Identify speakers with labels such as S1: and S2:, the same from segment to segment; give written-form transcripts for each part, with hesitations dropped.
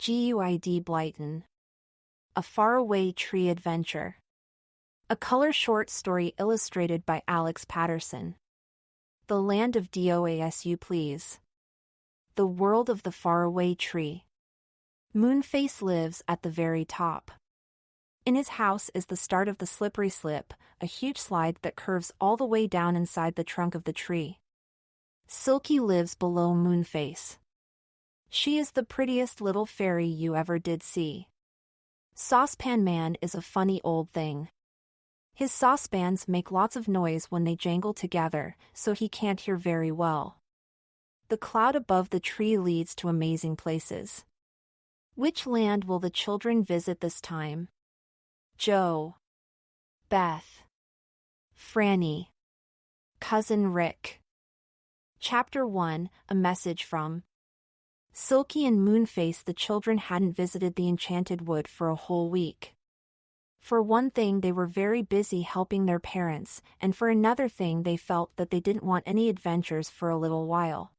S1: Enid Blyton. A Faraway Tree Adventure. A color short story illustrated by Alex Patterson. The Land of Doasu Please. The World of the Faraway Tree. Moonface lives at the very top. In his house is the start of the slippery slip, a huge slide that curves all the way down inside the trunk of the tree. Silky lives below Moonface. She is the prettiest little fairy you ever did see. Saucepan Man is a funny old thing. His saucepans make lots of noise when they jangle together, so he can't hear very well. The cloud above the tree leads to amazing places. Which land will the children visit this time? Joe, Beth, Franny, Cousin Rick. Chapter 1, A Message from Silky and Moonface. The children hadn't visited the Enchanted Wood for a whole week. For one thing, they were very busy helping their parents, and for another thing, they felt that they didn't want any adventures for a little while.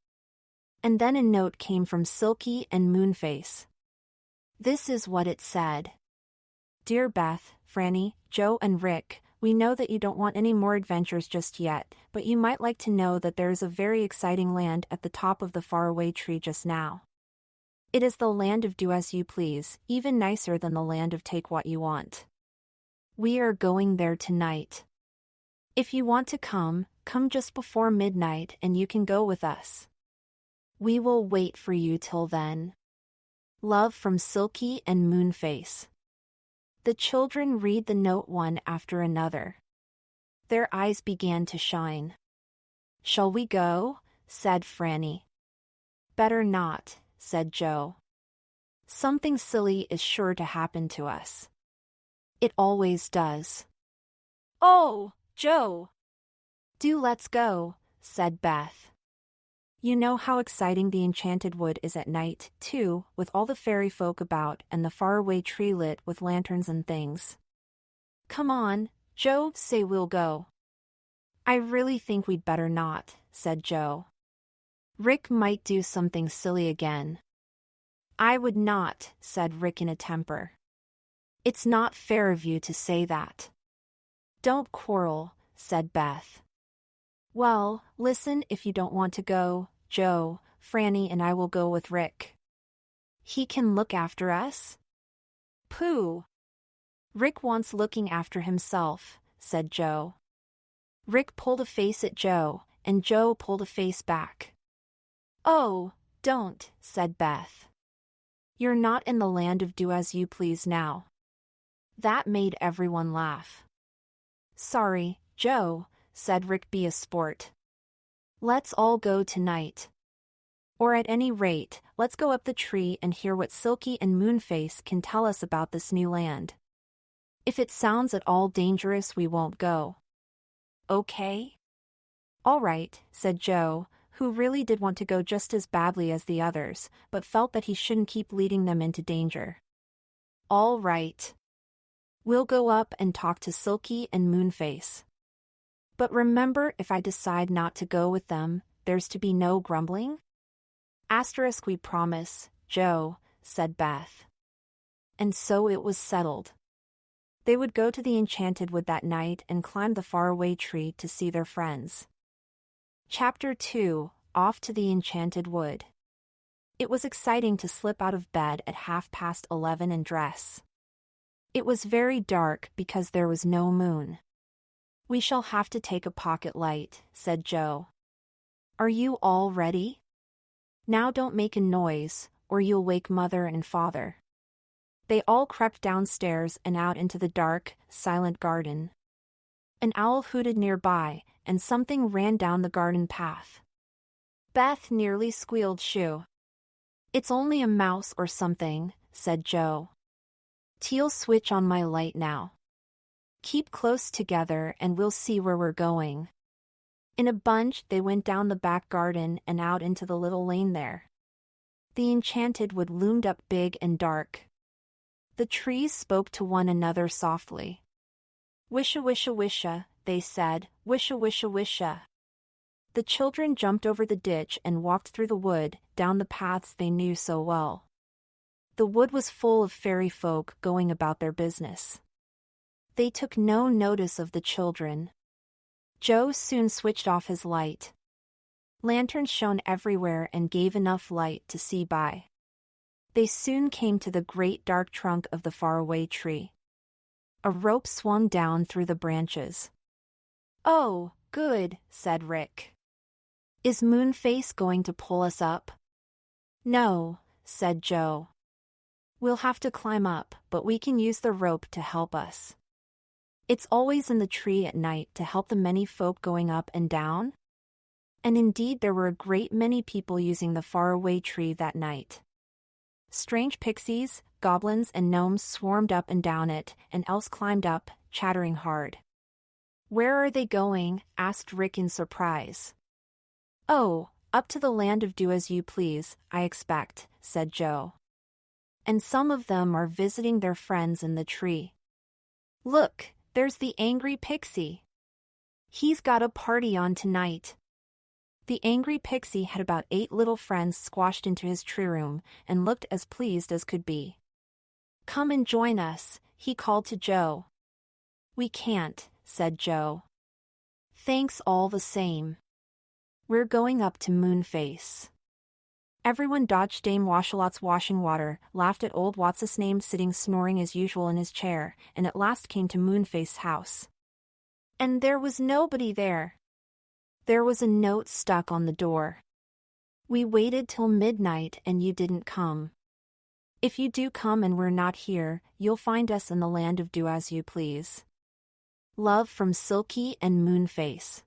S1: And then a note came from Silky and Moonface. This is what it said. Dear Beth, Franny, Joe and Rick, we know that you don't want any more adventures just yet, but you might like to know that there is a very exciting land at the top of the faraway tree just now. It is the land of do as you please, even nicer than the land of take what you want. We are going there tonight. If you want to come, come just before midnight and you can go with us. We will wait for you till then. Love from Silky and Moonface. The children read the note one after another. Their eyes began to shine. Shall we go? Said Franny. Better not, said Joe. Something silly is sure to happen to us. It always does. Oh, Joe! Do let's go, said Beth. You know how exciting the Enchanted Wood is at night, too, with all the fairy folk about and the faraway tree lit with lanterns and things. Come on, Joe, say we'll go. I really think we'd better not, said Joe. Rick might do something silly again. I would not, said Rick in a temper. It's not fair of you to say that. Don't quarrel, said Beth. Well, listen, if you don't want to go, Joe, Franny and I will go with Rick. He can look after us? Pooh! Rick wants looking after himself, said Joe. Rick pulled a face at Joe, and Joe pulled a face back. Oh, don't, said Beth. You're not in the land of do as you please now. That made everyone laugh. Sorry, Joe, said Rick, be a sport. Let's all go tonight. Or at any rate, let's go up the tree and hear what Silky and Moonface can tell us about this new land. If it sounds at all dangerous, we won't go. Okay? All right, said Joe, who really did want to go just as badly as the others, but felt that he shouldn't keep leading them into danger. All right. We'll go up and talk to Silky and Moonface. But remember, if I decide not to go with them, there's to be no grumbling? Asterisk, we promise, Joe, said Beth. And so it was settled. They would go to the Enchanted Wood that night and climb the faraway tree to see their friends. Chapter 2, Off to the Enchanted Wood. It was exciting to slip out of bed at 11:30 and dress. It was very dark because there was no moon. We shall have to take a pocket light, said Joe. Are you all ready? Now don't make a noise, or you'll wake Mother and Father. They all crept downstairs and out into the dark, silent garden. An owl hooted nearby, and something ran down the garden path. Beth nearly squealed shoo. It's only a mouse or something, said Joe. Teal, switch on my light now. Keep close together and we'll see where we're going. In a bunch, they went down the back garden and out into the little lane there. The Enchanted Wood loomed up big and dark. The trees spoke to one another softly. Wisha, wisha, wisha, they said, wisha, wisha, wisha. The children jumped over the ditch and walked through the wood, down the paths they knew so well. The wood was full of fairy folk going about their business. They took no notice of the children. Joe soon switched off his light. Lanterns shone everywhere and gave enough light to see by. They soon came to the great dark trunk of the faraway tree. A rope swung down through the branches. "Oh, good," said Rick. "Is Moonface going to pull us up?" "No," said Joe. "We'll have to climb up, but we can use the rope to help us. It's always in the tree at night to help the many folk going up and down." And indeed there were a great many people using the faraway tree that night. Strange pixies, goblins and gnomes swarmed up and down it, and elves climbed up, chattering hard. "Where are they going?" asked Rick in surprise. "Oh, up to the land of do as you please, I expect," said Joe. "And some of them are visiting their friends in the tree. Look, there's the angry pixie. He's got a party on tonight." The angry pixie had about 8 little friends squashed into his tree room, and looked as pleased as could be. "Come and join us," he called to Joe. "We can't," said Joe. "Thanks all the same. We're going up to Moonface." Everyone dodged Dame Washalot's washing water, laughed at old What's-his name sitting snoring as usual in his chair, and at last came to Moonface's house. And there was nobody there. There was a note stuck on the door. "We waited till midnight and you didn't come. If you do come and we're not here, you'll find us in the land of do as you please. Love from Silky and Moonface.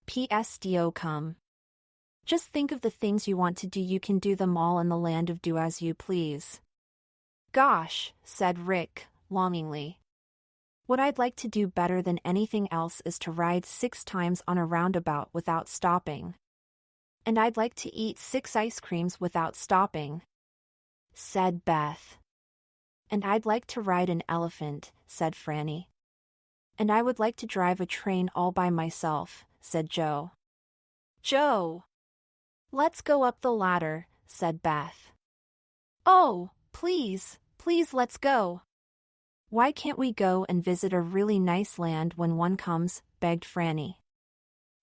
S1: P.S. Do come. Just think of the things you want to do, you can do them all in the land of do as you please." "Gosh," said Rick, longingly. "What I'd like to do better than anything else is to ride 6 times on a roundabout without stopping. And I'd like to eat 6 ice creams without stopping," said Beth. "And I'd like to ride an elephant," said Franny. "And I would like to drive a train all by myself," said Joe. "Joe! Let's go up the ladder," said Beth. "Oh, please, please let's go." "Why can't we go and visit a really nice land when one comes?" begged Franny.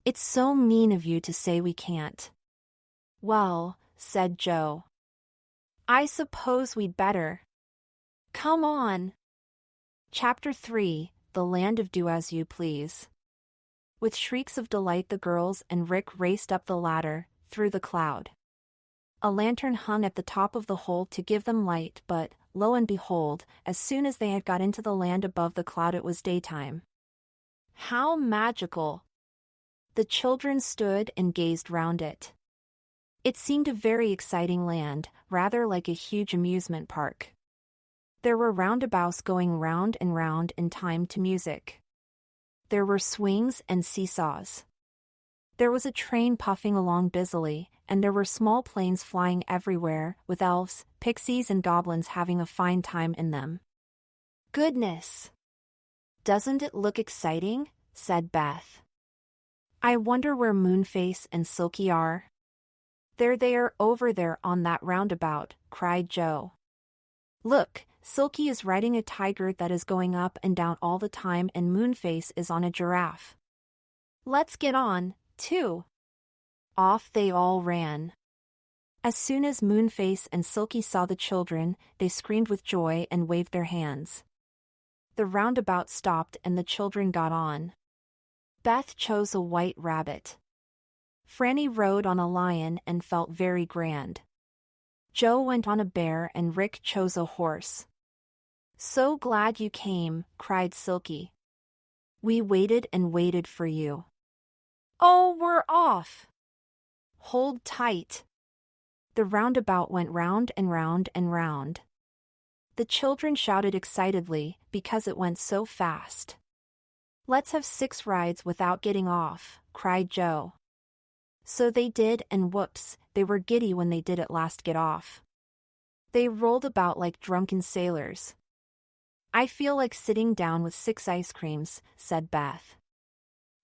S1: "It's so mean of you to say we can't." "Well," said Joe, "I suppose we'd better. Come on." Chapter 3, The Land of Do As You Please. With shrieks of delight the girls and Rick raced up the ladder, through the cloud. A lantern hung at the top of the hole to give them light, but, lo and behold, as soon as they had got into the land above the cloud it was daytime. How magical! The children stood and gazed round it. It seemed a very exciting land, rather like a huge amusement park. There were roundabouts going round and round in time to music. There were swings and seesaws. There was a train puffing along busily, and there were small planes flying everywhere, with elves, pixies and goblins having a fine time in them. "Goodness! Doesn't it look exciting?" said Beth. "I wonder where Moonface and Silky are." "There they are over there on that roundabout," cried Joe. "Look, Silky is riding a tiger that is going up and down all the time, and Moonface is on a giraffe. Let's get on, too." Off they all ran. As soon as Moonface and Silky saw the children, they screamed with joy and waved their hands. The roundabout stopped and the children got on. Beth chose a white rabbit. Franny rode on a lion and felt very grand. Joe went on a bear and Rick chose a horse. "So glad you came," cried Silky. "We waited and waited for you." "Oh, we're off!" "Hold tight." The roundabout went round and round and round. The children shouted excitedly because it went so fast. "Let's have 6 rides without getting off," cried Joe. So they did, and whoops, they were giddy when they did at last get off. They rolled about like drunken sailors. "I feel like sitting down with 6 ice creams," said Beth.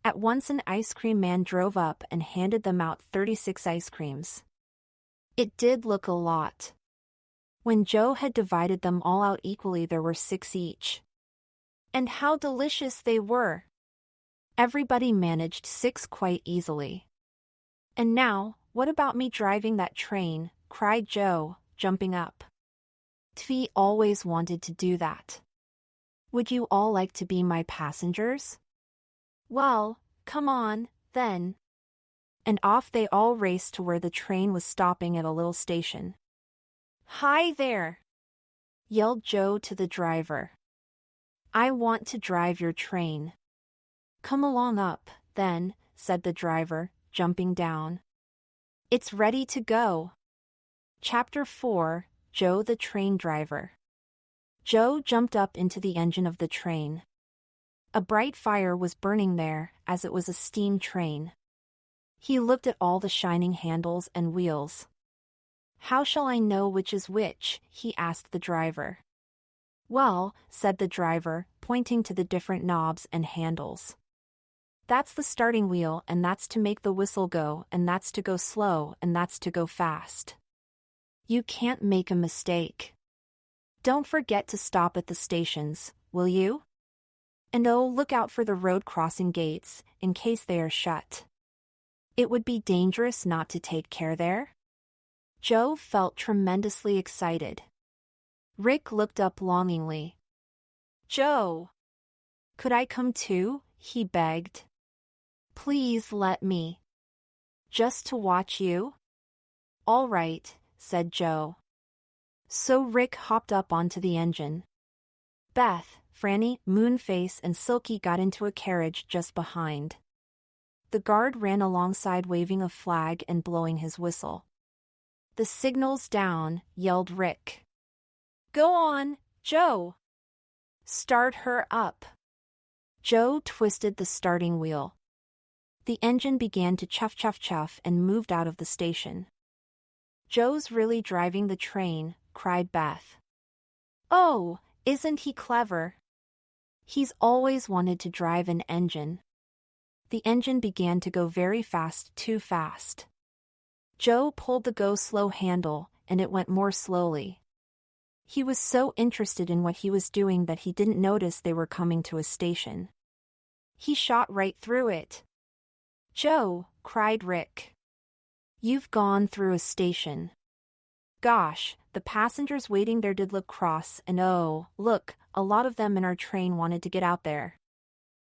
S1: At once an ice cream man drove up and handed them out 36 ice creams. It did look a lot. When Joe had divided them all out equally, there were 6 each. And how delicious they were! Everybody managed 6 quite easily. And now, what about me driving that train? Cried Joe, jumping up. Tvi always wanted to do that. Would you all like to be my passengers? Well, come on, then. And off they all raced to where the train was stopping at a little station. Hi there! Yelled Joe to the driver. I want to drive your train. Come along up, then, said the driver, jumping down. It's ready to go. Chapter 4, Joe the Train Driver. Joe jumped up into the engine of the train. A bright fire was burning there, as it was a steam train. He looked at all the shining handles and wheels. How shall I know which is which? He asked the driver. Well, said the driver, pointing to the different knobs and handles. That's the starting wheel, and that's to make the whistle go, and that's to go slow, and that's to go fast. You can't make a mistake. Don't forget to stop at the stations, will you? And oh, look out for the road crossing gates, in case they are shut. It would be dangerous not to take care there. Joe felt tremendously excited. Rick looked up longingly. Joe! Could I come too? He begged. Please let me. Just to watch you? All right, said Joe. So Rick hopped up onto the engine. Beth, Franny, Moonface, and Silky got into a carriage just behind. The guard ran alongside waving a flag and blowing his whistle. The signal's down, yelled Rick. Go on, Joe! Start her up. Joe twisted the starting wheel. The engine began to chuff chuff chuff and moved out of the station. Joe's really driving the train, cried Beth. Oh, isn't he clever? He's always wanted to drive an engine. The engine began to go very fast, too fast. Joe pulled the go-slow handle, and it went more slowly. He was so interested in what he was doing that he didn't notice they were coming to a station. He shot right through it. Joe, cried Rick. You've gone through a station. Gosh, the passengers waiting there did look cross, and oh, look, a lot of them in our train wanted to get out there.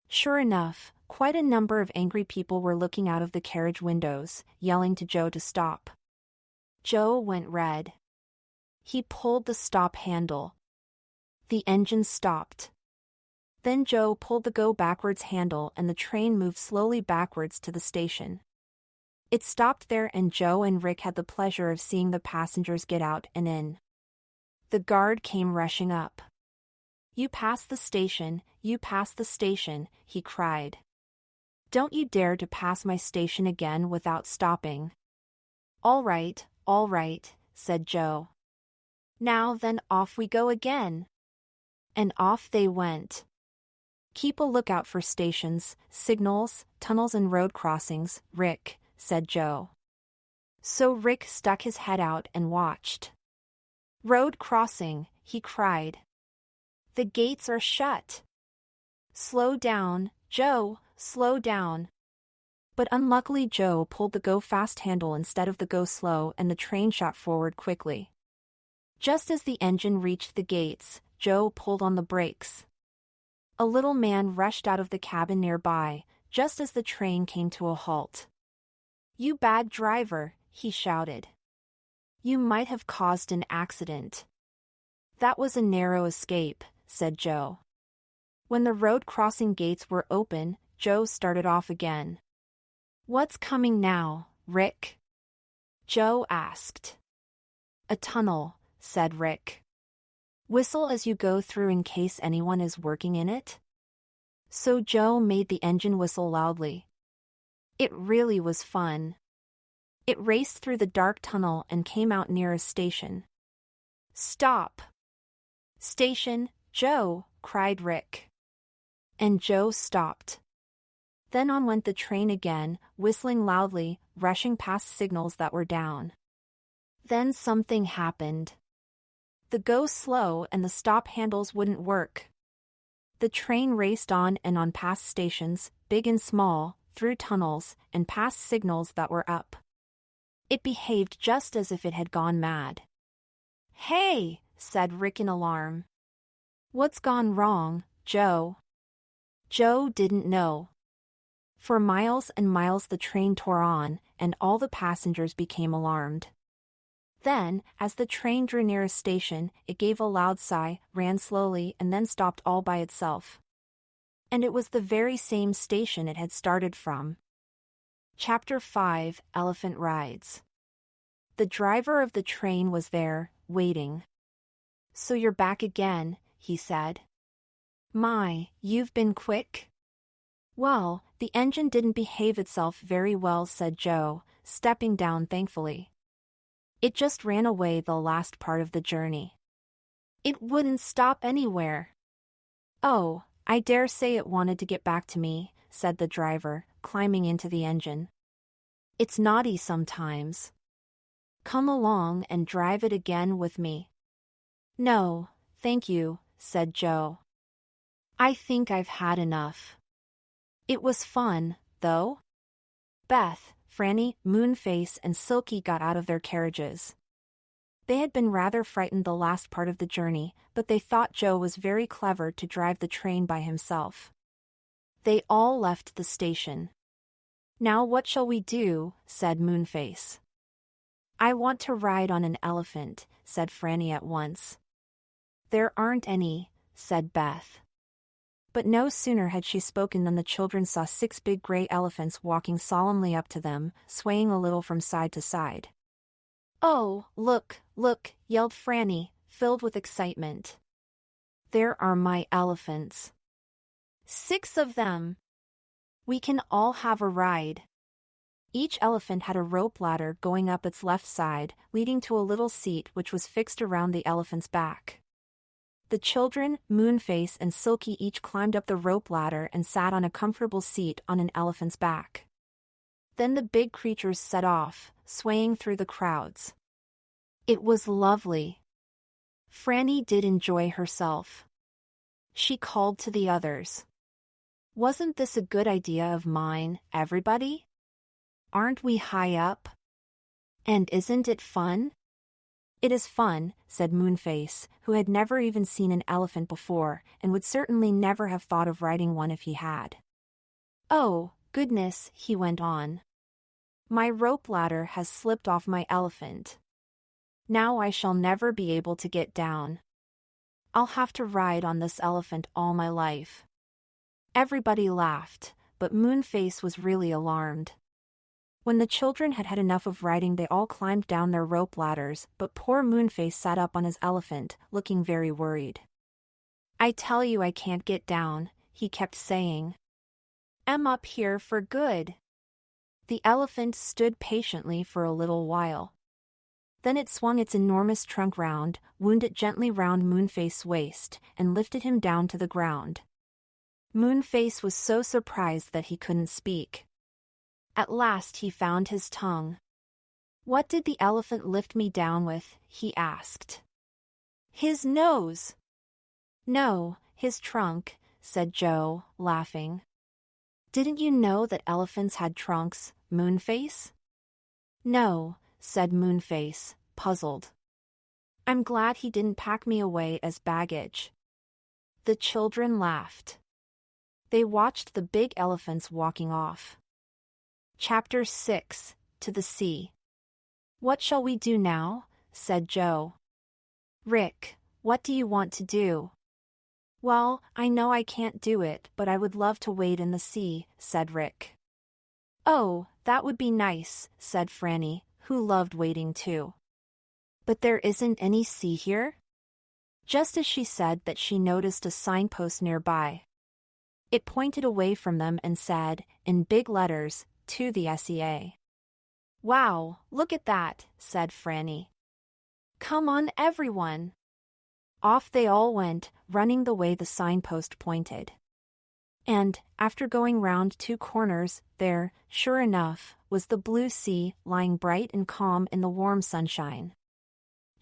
S1: Sure enough, quite a number of angry people were looking out of the carriage windows, yelling to Joe to stop. Joe went red. He pulled the stop handle. The engine stopped. Then Joe pulled the go backwards handle and the train moved slowly backwards to the station. It stopped there and Joe and Rick had the pleasure of seeing the passengers get out and in. The guard came rushing up. You passed the station, you passed the station, he cried. Don't you dare to pass my station again without stopping. All right, said Joe. Now then off we go again. And off they went. Keep a lookout for stations, signals, tunnels and road crossings, Rick, said Joe. So Rick stuck his head out and watched. Road crossing, he cried. The gates are shut. Slow down, Joe, slow down. But unluckily Joe pulled the go-fast handle instead of the go-slow and the train shot forward quickly. Just as the engine reached the gates, Joe pulled on the brakes. A little man rushed out of the cabin nearby, just as the train came to a halt. You bad driver, he shouted. You might have caused an accident. That was a narrow escape, said Joe. When the road crossing gates were open, Joe started off again. What's coming now, Rick? Joe asked. A tunnel, said Rick. Whistle as you go through in case anyone is working in it. So Joe made the engine whistle loudly. It really was fun. It raced through the dark tunnel and came out near a station. Stop! Station, Joe, cried Rick. And Joe stopped. Then on went the train again, whistling loudly, rushing past signals that were down. Then something happened. the go slow and the stop handles wouldn't work. The train raced on and on past stations, big and small, through tunnels, and past signals that were up. It behaved just as if it had gone mad. "Hey!" said Rick in alarm. "What's gone wrong, Joe?" Joe didn't know. For miles and miles the train tore on, and all the passengers became alarmed. Then, as the train drew near a station, it gave a loud sigh, ran slowly, and then stopped all by itself. And it was the very same station it had started from. Chapter 5, Elephant Rides. The driver of the train was there, waiting. "So you're back again," he said. "My, you've been quick." "Well, the engine didn't behave itself very well," said Joe, stepping down thankfully. "It just ran away the last part of the journey. It wouldn't stop anywhere." "Oh, I dare say it wanted to get back to me," said the driver, climbing into the engine. "It's naughty sometimes. Come along and drive it again with me." "No, thank you," said Joe. "I think I've had enough." It was fun, though. Beth, Franny, Moonface, and Silky got out of their carriages. They had been rather frightened the last part of the journey, but they thought Joe was very clever to drive the train by himself. They all left the station. "Now what shall we do?" said Moonface. "I want to ride on an elephant," said Franny at once. "There aren't any," said Beth. But no sooner had she spoken than the children saw 6 big gray elephants walking solemnly up to them, swaying a little from side to side. "Oh, look, look," yelled Franny, filled with excitement. "There are my elephants. 6 of them! We can all have a ride." Each elephant had a rope ladder going up its left side, leading to a little seat which was fixed around the elephant's back. The children, Moonface and Silky each climbed up the rope ladder and sat on a comfortable seat on an elephant's back. Then the big creatures set off, swaying through the crowds. It was lovely. Franny did enjoy herself. She called to the others. "Wasn't this a good idea of mine, everybody? Aren't we high up? And isn't it fun?" "It is fun," said Moonface, who had never even seen an elephant before, and would certainly never have thought of riding one if he had. "Oh, goodness," he went on. "My rope ladder has slipped off my elephant. Now I shall never be able to get down. I'll have to ride on this elephant all my life." Everybody laughed, but Moonface was really alarmed. When the children had had enough of riding, they all climbed down their rope ladders, but poor Moonface sat up on his elephant, looking very worried. "I tell you I can't get down," he kept saying. "I'm up here for good." The elephant stood patiently for a little while. Then it swung its enormous trunk round, wound it gently round Moonface's waist, and lifted him down to the ground. Moonface was so surprised that he couldn't speak. At last he found his tongue. "What did the elephant lift me down with?" he asked. "His nose." "No, his trunk," said Joe, laughing. "Didn't you know that elephants had trunks, Moonface?" "No," said Moonface, puzzled. "I'm glad he didn't pack me away as baggage." The children laughed. They watched the big elephants walking off. Chapter 6, To the Sea. "What shall we do now?" said Joe. "Rick, what do you want to do?" "Well, I know I can't do it, but I would love to wade in the sea," said Rick. "Oh, that would be nice," said Franny, who loved wading too. "But there isn't any sea here?" Just as she said that, she noticed a signpost nearby. It pointed away from them and said, in big letters, "To the SEA." "Wow, look at that," said Franny. "Come on, everyone." Off they all went, running the way the signpost pointed. And, after going round 2 corners, there, sure enough, was the blue sea, lying bright and calm in the warm sunshine.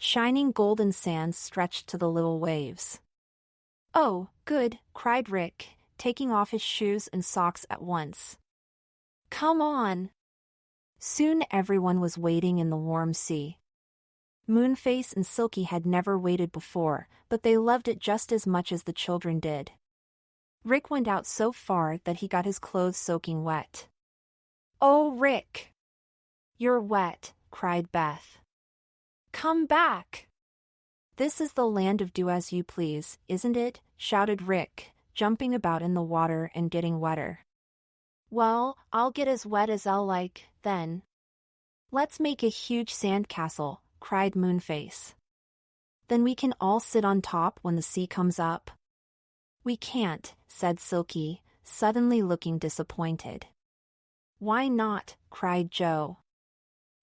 S1: Shining golden sands stretched to the little waves. "Oh, good," cried Rick, taking off his shoes and socks at once. "Come on." Soon everyone was wading in the warm sea. Moonface and Silky had never waded before, but they loved it just as much as the children did. Rick went out so far that he got his clothes soaking wet. "Oh, Rick! You're wet," cried Beth. "Come back!" "This is the land of do as you please, isn't it?" shouted Rick, jumping about in the water and getting wetter. "Well, I'll get as wet as I'll like, then." "Let's make a huge sandcastle," cried Moonface. "Then we can all sit on top when the sea comes up." "We can't," said Silky, suddenly looking disappointed. "Why not?" cried Joe.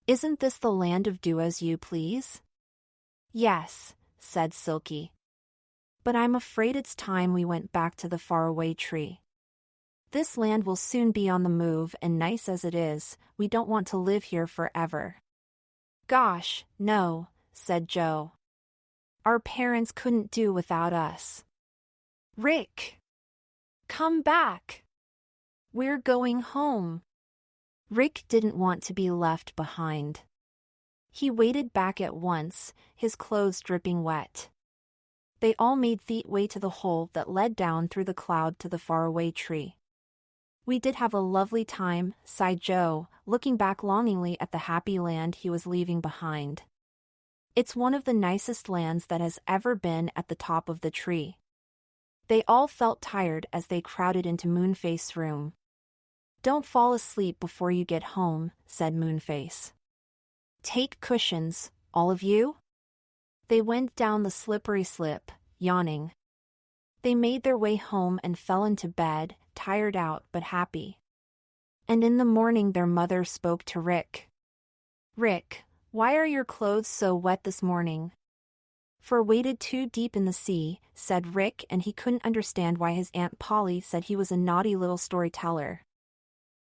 S1: "Isn't this the land of do as you please?" "Yes," said Silky. "But I'm afraid it's time we went back to the faraway tree. This land will soon be on the move, and nice as it is, we don't want to live here forever." "Gosh, no," said Joe. "Our parents couldn't do without us." "Rick! Come back! We're going home." Rick didn't want to be left behind. He waded back at once, his clothes dripping wet. They all made their way to the hole that led down through the cloud to the faraway tree. "We did have a lovely time," sighed Joe, looking back longingly at the happy land he was leaving behind. "It's one of the nicest lands that has ever been at the top of the tree." They all felt tired as they crowded into Moonface's room. "Don't fall asleep before you get home," said Moonface. "Take cushions, all of you." They went down the slippery slip, yawning. They made their way home and fell into bed, tired out but happy. And in the morning their mother spoke to Rick. "Rick, why are your clothes so wet this morning?" "For waded too deep in the sea," said Rick, and he couldn't understand why his Aunt Polly said he was a naughty little storyteller.